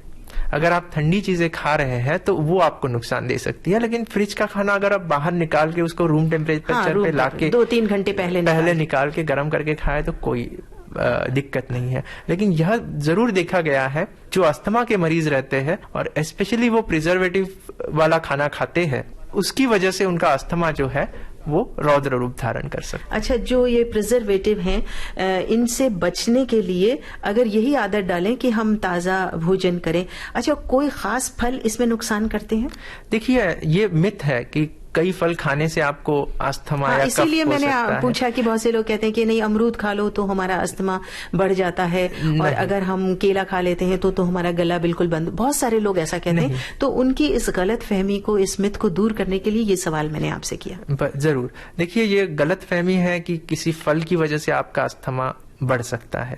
अगर आप ठंडी चीजें खा रहे हैं तो वो आपको नुकसान दे सकती है। लेकिन फ्रिज का खाना अगर आप बाहर निकाल के उसको रूम टेम्परेचर पे लाके 2-3 घंटे पहले निकाल के गर्म करके खाए तो कोई दिक्कत नहीं है। लेकिन यह जरूर देखा गया है जो अस्थमा के मरीज रहते हैं और स्पेशली वो प्रिजर्वेटिव वाला खाना खाते हैं, उसकी वजह से उनका अस्थमा जो है वो रौद्र रूप धारण कर सकते। अच्छा, जो ये प्रिजर्वेटिव हैं, इनसे बचने के लिए अगर यही आदत डालें कि हम ताजा भोजन करें, अच्छा कोई खास फल इसमें नुकसान करते हैं? देखिए, ये मिथ है कि कई फल खाने से आपको अस्थमा या कफ हो सकता है। इसीलिए मैंने पूछा कि बहुत से लोग कहते हैं कि नहीं, अमरूद खा लो तो हमारा अस्थमा बढ़ जाता है, और अगर हम केला खा लेते हैं तो हमारा गला बिल्कुल बंद। बहुत सारे लोग ऐसा कहते हैं। तो उनकी इस गलत फहमी को, इस मिथ को दूर करने के लिए ये सवाल मैंने आपसे किया। जरूर। देखिए, ये गलत फहमी है कि किसी फल की वजह से आपका अस्थमा बढ़ सकता है।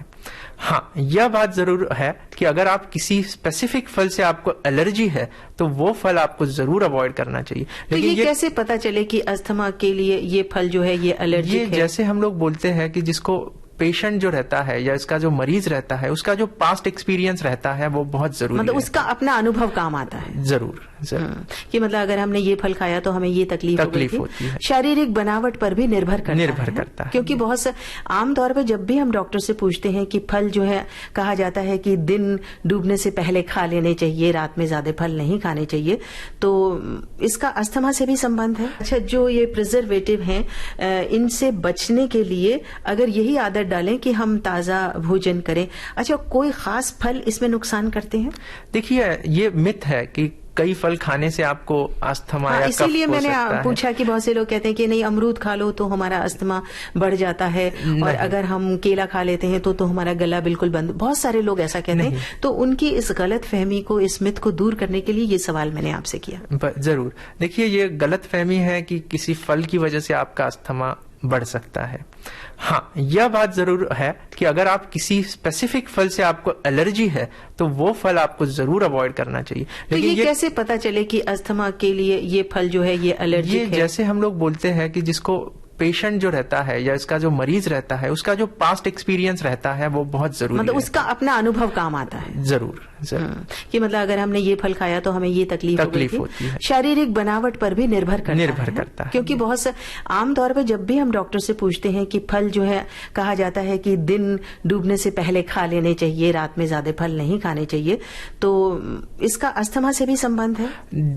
हाँ, यह बात जरूर है कि अगर आप किसी स्पेसिफिक फल से आपको एलर्जी है तो वो फल आपको जरूर अवॉइड करना चाहिए। तो ये कैसे पता चले कि अस्थमा के लिए ये फल जो है ये एलर्जी है? जैसे हम लोग बोलते हैं कि जिसको पेशेंट जो रहता है या इसका जो मरीज रहता है उसका जो पास्ट एक्सपीरियंस रहता है वो बहुत जरूरी है। मतलब उसका अपना अनुभव काम आता है। जरूर कि मतलब अगर हमने ये फल खाया तो हमें ये तकलीफ होती है। शारीरिक बनावट पर भी निर्भर करता है। क्योंकि बहुत आमतौर पर जब भी हम डॉक्टर से पूछते हैं कि फल जो है, कहा जाता है कि दिन डूबने से पहले खा लेने चाहिए, रात में ज्यादा फल नहीं खाने चाहिए, तो इसका अस्थमा से भी संबंध है। अच्छा, जो ये प्रिजर्वेटिव हैं, इनसे बचने के लिए अगर यही आदत डालें कि हम ताजा भोजन करें, अच्छा कोई खास फल इसमें नुकसान करते हैं? देखिए, ये मिथ है कि कई फल खाने से आपको अस्थमा या कफ हो सकता है। इसीलिए मैंने पूछा कि बहुत से लोग कहते हैं कि नहीं, अमरूद खा लो तो हमारा अस्थमा बढ़ जाता है, और अगर हम केला खा लेते हैं तो हमारा गला बिल्कुल बंद। बहुत सारे लोग ऐसा कहते हैं, तो उनकी इस गलत फहमी को, इस मिथ को दूर करने के लिए ये सवाल मैंने आपसे किया। जरूर। देखिए, ये गलत फहमी है कि किसी फल की वजह से आपका अस्थमा बढ़ सकता है। हाँ, यह बात जरूर है कि अगर आप किसी स्पेसिफिक फल से आपको एलर्जी है तो वो फल आपको जरूर अवॉइड करना चाहिए। लेकिन ये कैसे पता चले कि अस्थमा के लिए ये फल जो है ये एलर्जी है? जैसे हम लोग बोलते हैं कि जिसको पेशेंट जो रहता है या इसका जो मरीज रहता है, उसका जो पास्ट एक्सपीरियंस रहता है वो बहुत जरूरी है। मतलब उसका अपना अनुभव काम आता है। जरूर। कि मतलब अगर हमने ये फल खाया तो हमें ये तकलीफ होती है। शारीरिक बनावट पर भी निर्भर करता है। क्योंकि बहुत आमतौर पर जब भी हम डॉक्टर से पूछते हैं कि फल जो है, कहा जाता है कि दिन डूबने से पहले खा लेने चाहिए, रात में ज्यादा फल नहीं खाने चाहिए, तो इसका अस्थमा से भी संबंध है?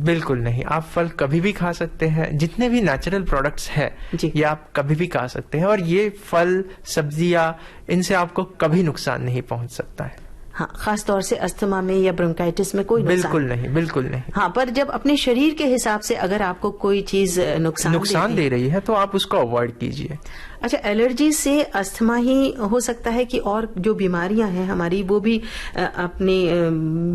बिल्कुल नहीं। आप फल कभी भी खा सकते हैं, जितने भी नेचुरल प्रोडक्ट्स है ये आप कभी भी खा सकते हैं, और ये फल, सब्जियां, इनसे आपको कभी नुकसान नहीं पहुंच सकता है। हाँ, खास तौर से अस्थमा में या ब्रोंकाइटिस में कोई बिल्कुल नहीं। हाँ, पर जब अपने शरीर के हिसाब से अगर आपको कोई चीज नुकसान दे रही है तो आप उसको अवॉइड कीजिए। अच्छा, एलर्जी से अस्थमा ही हो सकता है कि और जो बीमारियां हैं हमारी वो भी अपने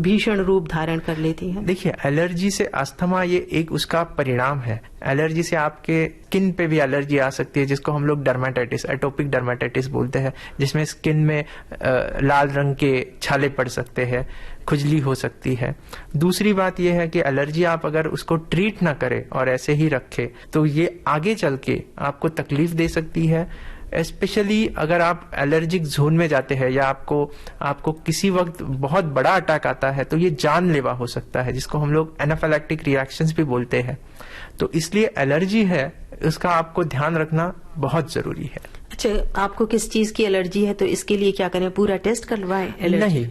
भीषण रूप धारण कर लेती हैं? देखिए, एलर्जी से अस्थमा ये एक उसका परिणाम है। एलर्जी से आपके स्किन पे भी एलर्जी आ सकती है, जिसको हम लोग डर्मेटाइटिस, एटोपिक डर्मेटाइटिस बोलते हैं, जिसमें स्किन में लाल रंग के छाले पड़ सकते हैं, खुजली हो सकती है। दूसरी बात यह है कि एलर्जी आप अगर उसको ट्रीट ना करें और ऐसे ही रखें तो ये आगे चल के आपको तकलीफ दे सकती है। स्पेशली अगर आप एलर्जिक जोन में जाते हैं या आपको किसी वक्त बहुत बड़ा अटैक आता है तो ये जानलेवा हो सकता है, जिसको हम लोग एनाफिलैक्टिक रिएक्शंस भी बोलते हैं। तो इसलिए एलर्जी है, उसका आपको ध्यान रखना बहुत जरूरी है। अच्छा, आपको किस चीज की एलर्जी है तो इसके लिए क्या करें? पूरा टेस्ट करवाएं? नहीं,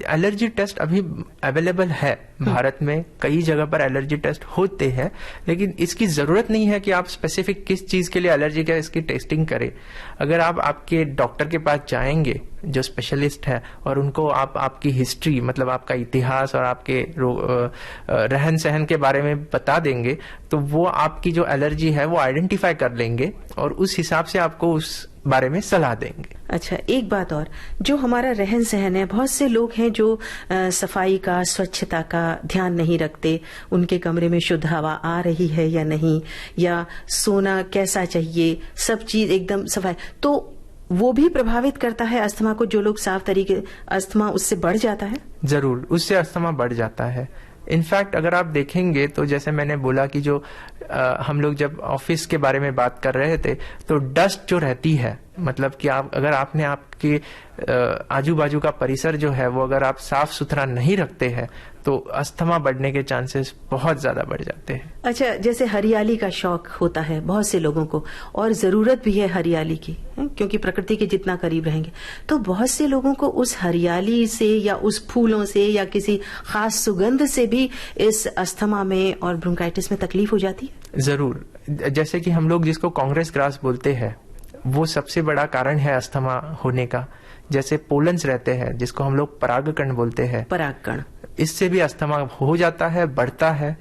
एलर्जी टेस्ट अभी अवेलेबल है भारत में, कई जगह पर एलर्जी टेस्ट होते हैं, लेकिन इसकी जरूरत नहीं है कि आप स्पेसिफिक किस चीज के लिए एलर्जी है इसकी टेस्टिंग करें। अगर आप आपके डॉक्टर के पास जाएंगे जो स्पेशलिस्ट है और उनको आप आपकी हिस्ट्री, मतलब आपका इतिहास और आपके रहन सहन के बारे में बता देंगे तो वो आपकी जो एलर्जी है वो आइडेंटिफाई कर लेंगे और उस हिसाब से आपको उस बारे में सलाह देंगे। अच्छा, एक बात और, जो हमारा रहन सहन है, बहुत से लोग हैं जो सफाई का, स्वच्छता का ध्यान नहीं रखते। उनके कमरे में शुद्ध हवा आ रही है या नहीं, या सोना कैसा चाहिए, सब चीज एकदम सफाई, तो वो भी प्रभावित करता है अस्थमा को। जो लोग साफ तरीके, अस्थमा उससे बढ़ जाता है? जरूर, उससे अस्थमा बढ़ जाता है। इनफैक्ट अगर आप देखेंगे तो जैसे मैंने बोला कि जो हम लोग जब ऑफिस के बारे में बात कर रहे थे तो डस्ट जो रहती है, मतलब कि अगर आपने आपके आजू बाजू का परिसर जो है वो अगर आप साफ सुथरा नहीं रखते हैं तो अस्थमा बढ़ने के चांसेस बहुत ज्यादा बढ़ जाते हैं। अच्छा, जैसे हरियाली का शौक होता है बहुत से लोगों को, और जरूरत भी है हरियाली की, क्योंकि प्रकृति के जितना करीब रहेंगे, तो बहुत से लोगों को उस हरियाली से या उस फूलों से या किसी खास सुगंध से भी इस अस्थमा में और ब्रोंकाइटिस में तकलीफ हो जाती है? जरूर। जैसे कि हम लोग जिसको कांग्रेस ग्रास बोलते हैं वो सबसे बड़ा कारण है अस्थमा होने का। जैसे पोलन्स रहते हैं जिसको हम लोग परागकण बोलते हैं, परागकण, इससे भी अस्थमा हो जाता है, बढ़ता है।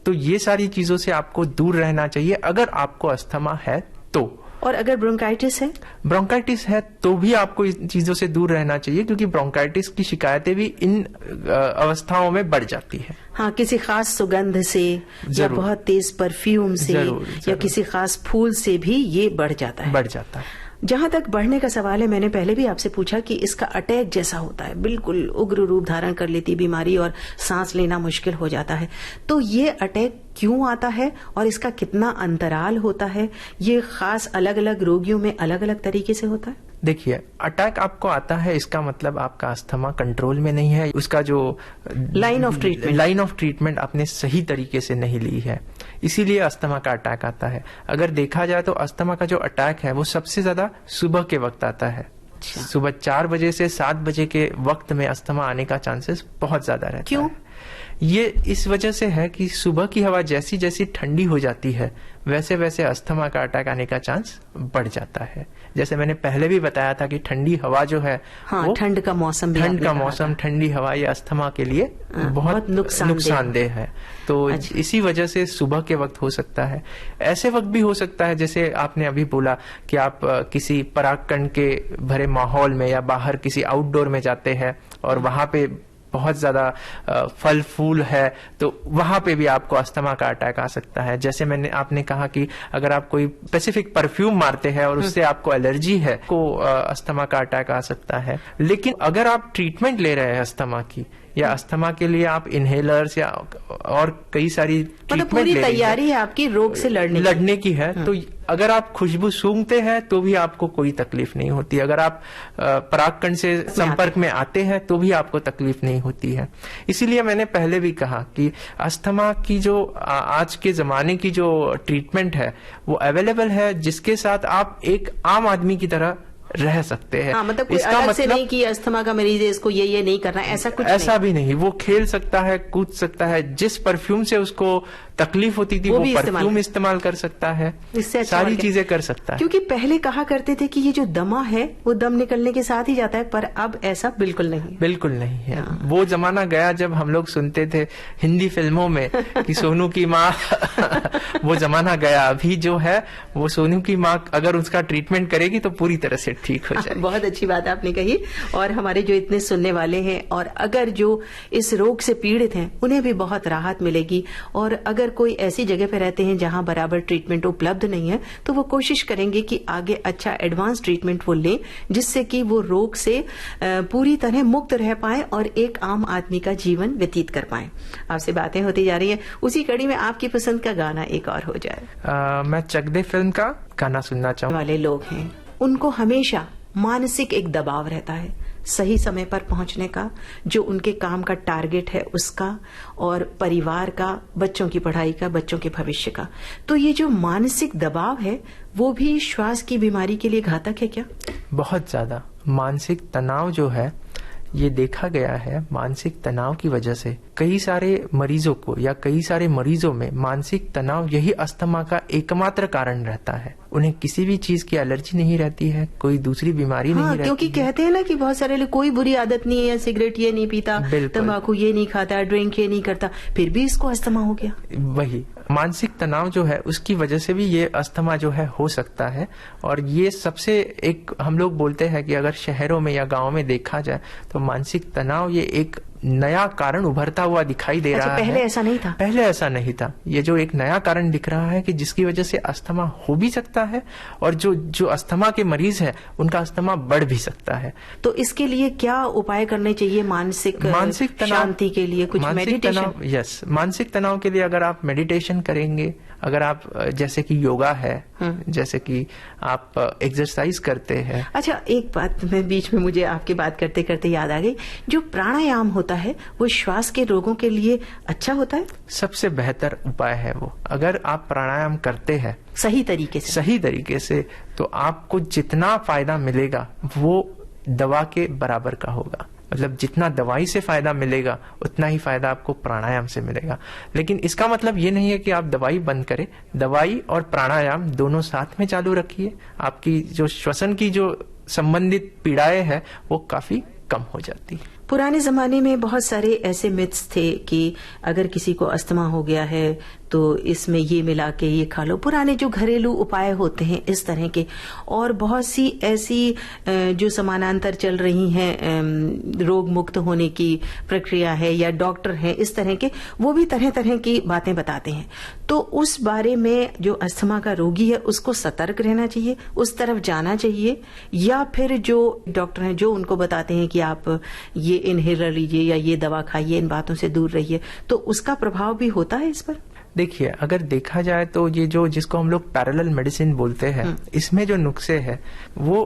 तो ये सारी चीजों से आपको दूर रहना चाहिए अगर आपको अस्थमा है तो। और अगर ब्रोंकाइटिस है? ब्रोंकाइटिस है तो भी आपको इन चीजों से दूर रहना चाहिए, क्योंकि ब्रोंकाइटिस की शिकायतें भी इन अवस्थाओं में बढ़ जाती है। हाँ, किसी खास सुगंध से या बहुत तेज परफ्यूम से या किसी खास फूल से भी ये बढ़ जाता है। जहां तक बढ़ने का सवाल है, मैंने पहले भी आपसे पूछा कि इसका अटैक जैसा होता है, बिल्कुल उग्र रूप धारण कर लेती बीमारी और सांस लेना मुश्किल हो जाता है। तो ये अटैक क्यों आता है और इसका कितना अंतराल होता है? ये खास अलग अलग रोगियों में अलग अलग तरीके से होता है? देखिए, अटैक आपको आता है, इसका मतलब आपका अस्थमा कंट्रोल में नहीं है, उसका जो लाइन ऑफ ट्रीटमेंट आपने सही तरीके से नहीं ली है, इसीलिए अस्थमा का अटैक आता है। अगर देखा जाए तो अस्थमा का जो अटैक है वो सबसे ज्यादा सुबह के वक्त आता है। सुबह 4 बजे से 7 बजे के वक्त में अस्थमा आने का चांसेस बहुत ज्यादा रहता है। क्यों? ये इस वजह से है कि सुबह की हवा जैसी जैसी ठंडी हो जाती है वैसे वैसे अस्थमा का अटैक आने का चांस बढ़ जाता है। जैसे मैंने पहले भी बताया था कि ठंडी हवा जो है, हाँ, वो ठंड का मौसम, ठंडी हवा ये अस्थमा के लिए बहुत नुकसानदेह है। तो इसी वजह से सुबह के वक्त हो सकता है। ऐसे वक्त भी हो सकता है जैसे आपने अभी बोला कि आप किसी परागकण के भरे माहौल में या बाहर किसी आउटडोर में जाते हैं और वहां पे बहुत ज्यादा फल फूल है, तो वहां पे भी आपको अस्थमा का अटैक आ सकता है। जैसे आपने कहा कि अगर आप कोई स्पेसिफिक परफ्यूम मारते हैं और उससे आपको एलर्जी है, को अस्थमा का अटैक आ सकता है। लेकिन अगर आप ट्रीटमेंट ले रहे हैं अस्थमा की, या अस्थमा के लिए आप इनहेलर्स या और कई सारी पूरी तैयारी है आपकी रोग से लड़ने की है, तो अगर आप खुशबू सूंघते हैं तो भी आपको कोई तकलीफ नहीं होती। अगर आप परागकण से संपर्क में आते हैं तो भी आपको तकलीफ नहीं होती है। इसीलिए मैंने पहले भी कहा कि अस्थमा की जो आज के जमाने की जो ट्रीटमेंट है वो अवेलेबल है, जिसके साथ आप एक आम आदमी की तरह रह सकते हैं। मतलब कोई अलग से नहीं कि अस्थमा का मरीज है इसको ये नहीं करना, ऐसा भी नहीं। वो खेल सकता है, कूद सकता है, जिस परफ्यूम से उसको तकलीफ होती थी वो परफ्यूम इस्तेमाल कर सकता है, इससे सारी चीजें कर सकता है। क्योंकि पहले कहा करते थे कि ये जो दमा है वो दम निकलने के साथ ही जाता है, पर अब ऐसा बिल्कुल नहीं है। वो जमाना गया जब हम लोग सुनते थे हिंदी फिल्मों में कि सोनू की माँ वो जमाना गया। अभी जो है वो सोनू की माँ अगर उसका ट्रीटमेंट करेगी तो पूरी तरह से ठीक हो जाएगी। बहुत अच्छी बात आपने कही। और हमारे जो इतने सुनने वाले हैं और अगर जो इस रोग से पीड़ित हैं उन्हें भी बहुत राहत मिलेगी। और अगर कोई ऐसी जगह पे रहते हैं जहां बराबर ट्रीटमेंट उपलब्ध नहीं है तो वो कोशिश करेंगे कि आगे अच्छा एडवांस ट्रीटमेंट वो लें, जिससे कि वो रोग से पूरी तरह मुक्त रह पाए और एक आम आदमी का जीवन व्यतीत कर पाए। आपसे बातें होती जा रही है, उसी कड़ी में आपकी पसंद का गाना एक और हो जाए। मैं चक दे फिल्म का गाना सुनना चाहूँ। वाले लोग हैं उनको हमेशा मानसिक एक दबाव रहता है सही समय पर पहुंचने का, जो उनके काम का टारगेट है उसका, और परिवार का, बच्चों की पढ़ाई का, बच्चों के भविष्य का। तो ये जो मानसिक दबाव है वो भी श्वास की बीमारी के लिए घातक है क्या? बहुत ज्यादा। मानसिक तनाव जो है ये देखा गया है, मानसिक तनाव की वजह से कई सारे मरीजों को या कई सारे मरीजों में मानसिक तनाव यही अस्थमा का एकमात्र कारण रहता है। उन्हें किसी भी चीज की एलर्जी नहीं रहती है, कोई दूसरी बीमारी नहीं रहती। क्योंकि कहते हैं ना कि बहुत सारे लोग कोई बुरी आदत नहीं है, सिगरेट ये नहीं पीता, तंबाकू ये नहीं खाता, ड्रिंक ये नहीं करता, फिर भी इसको अस्थमा हो गया। वही मानसिक तनाव जो है उसकी वजह से भी ये अस्थमा जो है हो सकता है। और ये सबसे एक हम लोग बोलते हैं कि अगर शहरों में या गाँव में देखा जाए तो मानसिक तनाव ये एक नया कारण उभरता हुआ दिखाई दे रहा है। पहले ऐसा नहीं था। पहले ऐसा नहीं था। ये जो एक नया कारण दिख रहा है कि जिसकी वजह से अस्थमा हो भी सकता है और जो अस्थमा के मरीज है उनका अस्थमा बढ़ भी सकता है। तो इसके लिए क्या उपाय करने चाहिए मानसिक शांति के लिए? कुछ मेडिटेशन? यस, मानसिक तनाव के लिए अगर आप मेडिटेशन करेंगे, अगर आप जैसे कि योगा है, जैसे कि आप एक्सरसाइज करते हैं। अच्छा, एक बात मैं बीच में मुझे आपकी बात करते करते याद आ गई, जो प्राणायाम होता है वो श्वास के रोगों के लिए अच्छा होता है? सबसे बेहतर उपाय है वो। अगर आप प्राणायाम करते हैं सही तरीके से तो आपको जितना फायदा मिलेगा वो दवा के बराबर का होगा। मतलब जितना दवाई से फायदा मिलेगा उतना ही फायदा आपको प्राणायाम से मिलेगा। लेकिन इसका मतलब ये नहीं है कि आप दवाई बंद करें। दवाई और प्राणायाम दोनों साथ में चालू रखिए, आपकी जो श्वसन की जो संबंधित पीड़ाएं हैं वो काफी कम हो जाती है। पुराने जमाने में बहुत सारे ऐसे मिथ्स थे कि अगर किसी को अस्थमा हो गया है तो इसमें ये मिला के ये खा लो। पुराने जो घरेलू उपाय होते हैं इस तरह के, और बहुत सी ऐसी जो समानांतर चल रही हैं रोग मुक्त होने की प्रक्रिया है या डॉक्टर हैं इस तरह के, वो भी तरह तरह की बातें बताते हैं। तो उस बारे में जो अस्थमा का रोगी है उसको सतर्क रहना चाहिए, उस तरफ जाना चाहिए, या फिर जो डॉक्टर हैं जो उनको बताते हैं कि आप ये इनहेलर लीजिए या ये दवा खाइए, इन बातों से दूर रहिए, तो उसका प्रभाव भी होता है इस पर? देखिए, अगर देखा जाए तो ये जो जिसको हम लोग पैरेलल मेडिसिन बोलते हैं, इसमें जो नुस्खे हैं वो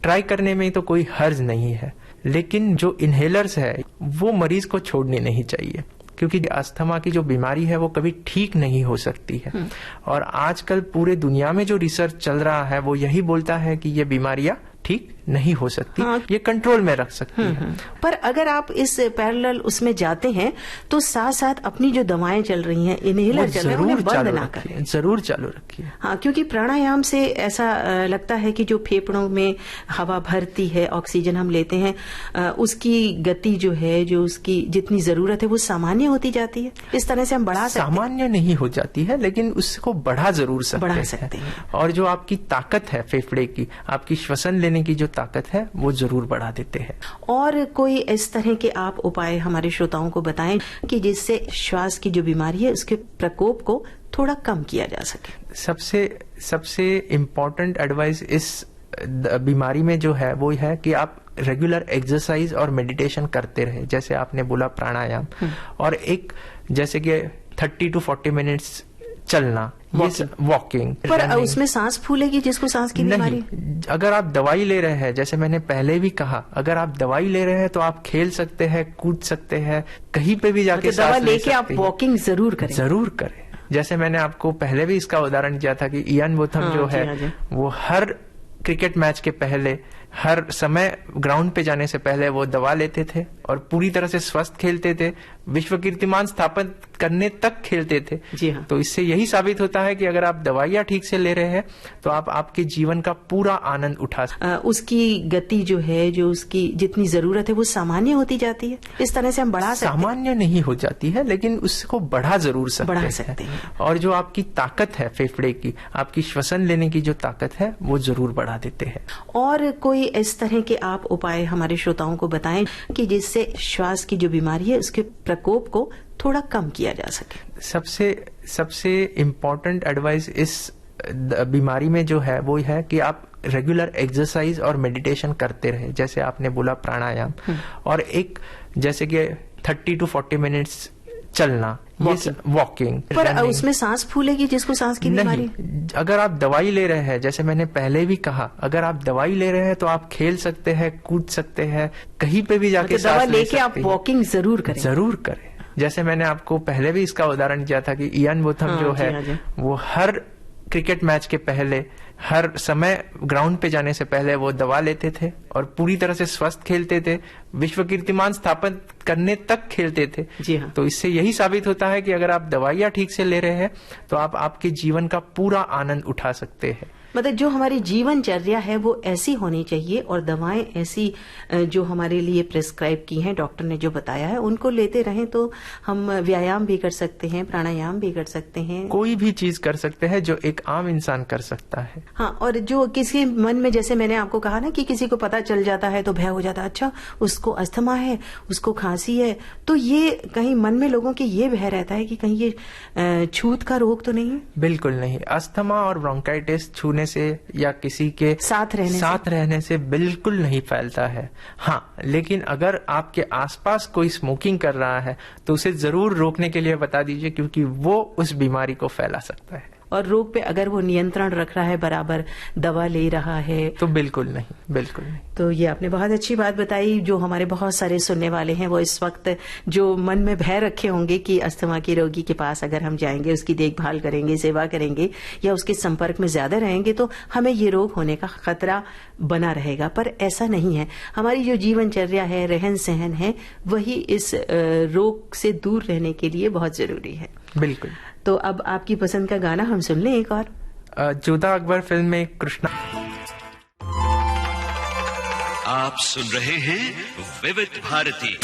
ट्राई करने में तो कोई हर्ज नहीं है, लेकिन जो इनहेलर्स है वो मरीज को छोड़नी नहीं चाहिए, क्योंकि अस्थमा की जो बीमारी है वो कभी ठीक नहीं हो सकती है। और आजकल पूरे दुनिया में जो रिसर्च चल रहा है वो यही बोलता है कि ये बीमारियां ठीक नहीं हो सकती, ये कंट्रोल में रख सकती है। पर अगर आप इस पैरेलल उसमें जाते हैं तो साथ साथ अपनी जो दवाएं चल रही हैं, इनहेलर चल रहे हैं, उन्हें बंद ना करें, जरूर चालू रखिए। हाँ, क्योंकि प्राणायाम से ऐसा लगता है कि जो फेफड़ों में हवा भरती है, ऑक्सीजन हम लेते हैं, उसकी गति जो है, जो उसकी जितनी जरूरत है वो सामान्य होती जाती है। इस तरह से हम बढ़ा सकते हैं। सामान्य नहीं हो जाती है, लेकिन उसको बढ़ा जरूर सकते हैं। और जो आपकी ताकत है फेफड़े की, आपकी श्वसन लेने की जो ताकत है वो जरूर बढ़ा देते हैं। और कोई इस तरह के आप उपाय हमारे श्रोताओं को बताएं कि जिससे श्वास की जो बीमारी है उसके प्रकोप को थोड़ा कम किया जा सके। सबसे इम्पोर्टेंट एडवाइस इस बीमारी में जो है वो है कि आप रेगुलर एक्सरसाइज और मेडिटेशन करते रहे, जैसे आपने बोला प्राणायाम, और एक जैसे कि 30 to 40 मिनट्स चलना, वॉकिंग। पर उसमें सांस फूलेगी जिसको सांस की बीमारी? अगर आप दवाई ले रहे हैं, जैसे मैंने पहले भी कहा, अगर आप दवाई ले रहे हैं तो आप खेल सकते हैं, कूद सकते हैं, कहीं पे भी जाके तो दवा लेके आप वॉकिंग जरूर करें। जैसे मैंने आपको पहले भी इसका उदाहरण दिया था कि इयान बोथम जो है वो हर क्रिकेट मैच के पहले, हर समय ग्राउंड पे जाने से पहले वो दवा लेते थे और पूरी तरह से स्वस्थ खेलते थे, विश्व कीर्तिमान स्थापित करने तक खेलते थे। जी हाँ। तो इससे यही साबित होता है कि अगर आप दवाइयाँ ठीक से ले रहे हैं तो आप आपके जीवन का पूरा आनंद उठा सकते हैं। उसकी गति जो है, जो उसकी जितनी जरूरत है वो सामान्य होती जाती है। इस तरह से हम बढ़ा सकते हैं। सामान्य नहीं हो जाती है, लेकिन उसको बढ़ा जरूर सकते हैं। और जो आपकी ताकत है फेफड़े की, आपकी श्वसन लेने की जो ताकत है वो जरूर बढ़ा देते हैं। और कोई इस तरह के आप उपाय हमारे श्रोताओं को बताएं कि जिससे श्वास की जो बीमारी है उसके प्रकोप को थोड़ा कम किया जा सके। सबसे इम्पोर्टेंट एडवाइस इस बीमारी में जो है वो है कि आप रेगुलर एक्सरसाइज और मेडिटेशन करते रहे, जैसे आपने बोला प्राणायाम, और एक जैसे कि 30 to 40 मिनट्स चलना, वॉकिंग। पर उसमें सांस फूलेगी जिसको सांस की बीमारी? अगर आप दवाई ले रहे हैं, जैसे मैंने पहले भी कहा, अगर आप दवाई ले रहे हैं तो आप खेल सकते हैं, कूद सकते हैं, कहीं पे भी जाके दवा लेके आप वॉकिंग जरूर करें। जैसे मैंने आपको पहले भी इसका उदाहरण दिया था कि इयान बोथम जो है वो हर क्रिकेट मैच के पहले, हर समय ग्राउंड पे जाने से पहले वो दवा लेते थे और पूरी तरह से स्वस्थ खेलते थे, विश्व कीर्तिमान स्थापित करने तक खेलते थे। जी हाँ। तो इससे यही साबित होता है कि अगर आप दवाइयाँ ठीक से ले रहे हैं तो आप आपके जीवन का पूरा आनंद उठा सकते हैं। मतलब जो हमारी जीवनचर्या है वो ऐसी होनी चाहिए और दवाएं ऐसी जो हमारे लिए प्रिस्क्राइब की हैं, डॉक्टर ने जो बताया है, उनको लेते रहें तो हम व्यायाम भी कर सकते हैं, प्राणायाम भी कर सकते हैं, कोई भी चीज कर सकते हैं जो एक आम इंसान कर सकता है। हाँ, और जो किसी मन में, जैसे मैंने आपको कहा ना कि किसी को पता चल जाता है तो भय हो जाता है, अच्छा उसको अस्थमा है, उसको खांसी है, तो ये कहीं मन में लोगों के ये भय रहता है कि कहीं ये छूत का रोग तो नहीं है। बिल्कुल नहीं, अस्थमा और ब्रोंकाइटिस छूने से या किसी के साथ रहने से बिल्कुल नहीं फैलता है। हाँ, लेकिन अगर आपके आसपास कोई स्मोकिंग कर रहा है तो उसे जरूर रोकने के लिए बता दीजिए, क्योंकि वो उस बीमारी को फैला सकता है। और रोग पे अगर वो नियंत्रण रख रहा है, बराबर दवा ले रहा है, तो बिल्कुल नहीं। तो ये आपने बहुत अच्छी बात बताई। जो हमारे बहुत सारे सुनने वाले हैं वो इस वक्त जो मन में भय रखे होंगे कि अस्थमा के रोगी के पास अगर हम जाएंगे, उसकी देखभाल करेंगे, सेवा करेंगे या उसके संपर्क में ज्यादा रहेंगे तो हमें ये रोग होने का खतरा बना रहेगा, पर ऐसा नहीं है। हमारी जो जीवनचर्या है, रहन सहन है, वही इस रोग से दूर रहने के लिए बहुत जरूरी है। बिल्कुल। तो अब आपकी पसंद का गाना हम सुन लें एक और। जोधा अकबर फिल्म में कृष्णा। आप सुन रहे हैं विविध भारती।